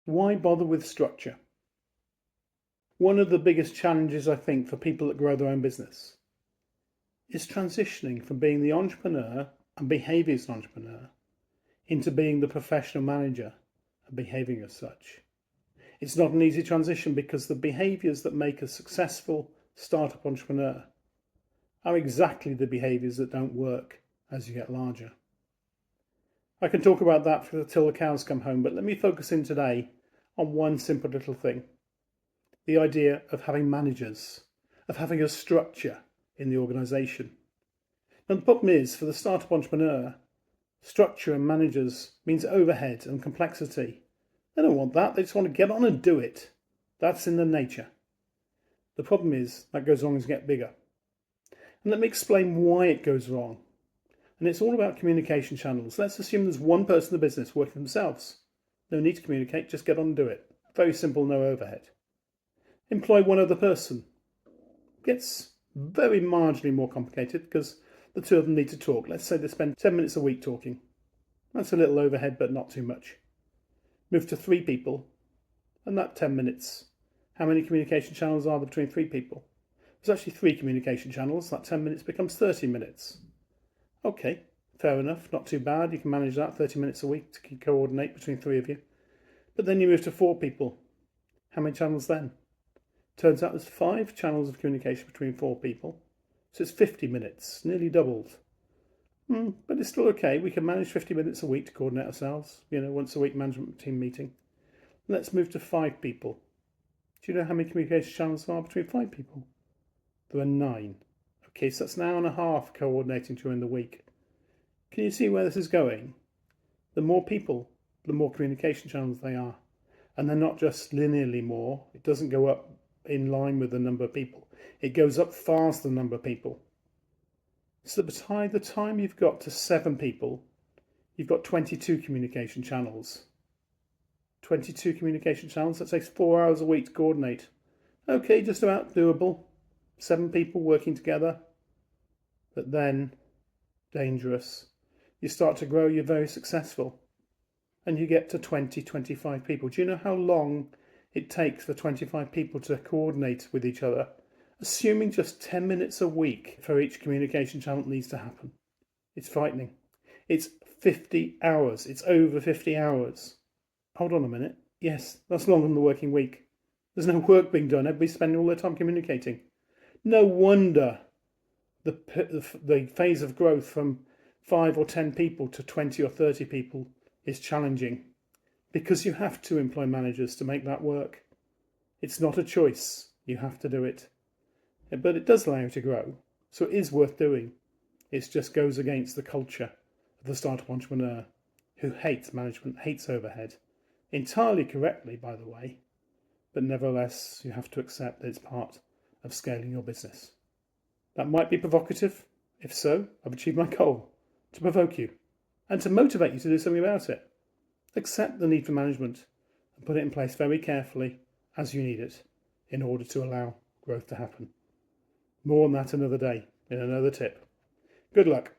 Why bother with structure? One of the biggest challenges, I think, for people that grow their own business is transitioning from being the entrepreneur and behaving as an entrepreneur into being the professional manager and behaving as such. It's not an easy transition because the behaviours that make a successful startup entrepreneur are exactly the behaviours that don't work as you get larger. I can talk about that till the cows come home, but let me focus in today on one simple little thing. The idea of having managers, of having a structure in the organisation. And the problem is, for the startup entrepreneur, structure and managers means overhead and complexity. They don't want that, they just want to get on and do it. That's in their nature. The problem is, that goes wrong as you get bigger. And let me explain why it goes wrong. And it's all about communication channels. Let's assume there's one person in the business working for themselves. No need to communicate, just get on and do it. Very simple, no overhead. Employ one other person. Gets very marginally more complicated because the two of them need to talk. Let's say they spend 10 minutes a week talking. That's a little overhead, but not too much. Move to 3 people, and that 10 minutes. How many communication channels are there between 3 people? There's actually 3 communication channels. That 10 minutes becomes 30 minutes. Okay, fair enough, not too bad. You can manage that, 30 minutes a week to coordinate between 3 of you. But then you move to 4 people. How many channels then? Turns out there's 5 channels of communication between 4 people. So it's 50 minutes, nearly doubled. But it's still okay. We can manage 50 minutes a week to coordinate ourselves. Once a week management team meeting. Let's move to 5 people. Do you know how many communication channels there are between 5 people? There are 9. Okay, so that's an hour and a half coordinating during the week. Can you see where this is going? The more people, the more communication channels they are. And they're not just linearly more. It doesn't go up in line with the number of people. It goes up faster than the number of people. So by the time you've got to 7 people, you've got 22 communication channels. 22 communication channels, that takes 4 hours a week to coordinate. Okay, just about doable. 7 people working together. But then, dangerous. You start to grow, you're very successful. And you get to 20, 25 people. Do you know how long it takes for 25 people to coordinate with each other? Assuming just 10 minutes a week for each communication channel needs to happen. It's frightening. It's 50 hours. It's over 50 hours. Hold on a minute. Yes, that's longer than the working week. There's no work being done. Everybody's spending all their time communicating. No wonder the phase of growth from 5 or 10 people to 20 or 30 people is challenging, because you have to employ managers to make that work. It's not a choice. You have to do it. But it does allow you to grow, so it is worth doing. It just goes against the culture of the startup entrepreneur who hates management, hates overhead. Entirely correctly, by the way, but nevertheless you have to accept that it's part of scaling your business. That might be provocative. If so, I've achieved my goal, to provoke you and to motivate you to do something about it. Accept the need for management and put it in place very carefully as you need it in order to allow growth to happen. More on that another day in another tip. Good luck.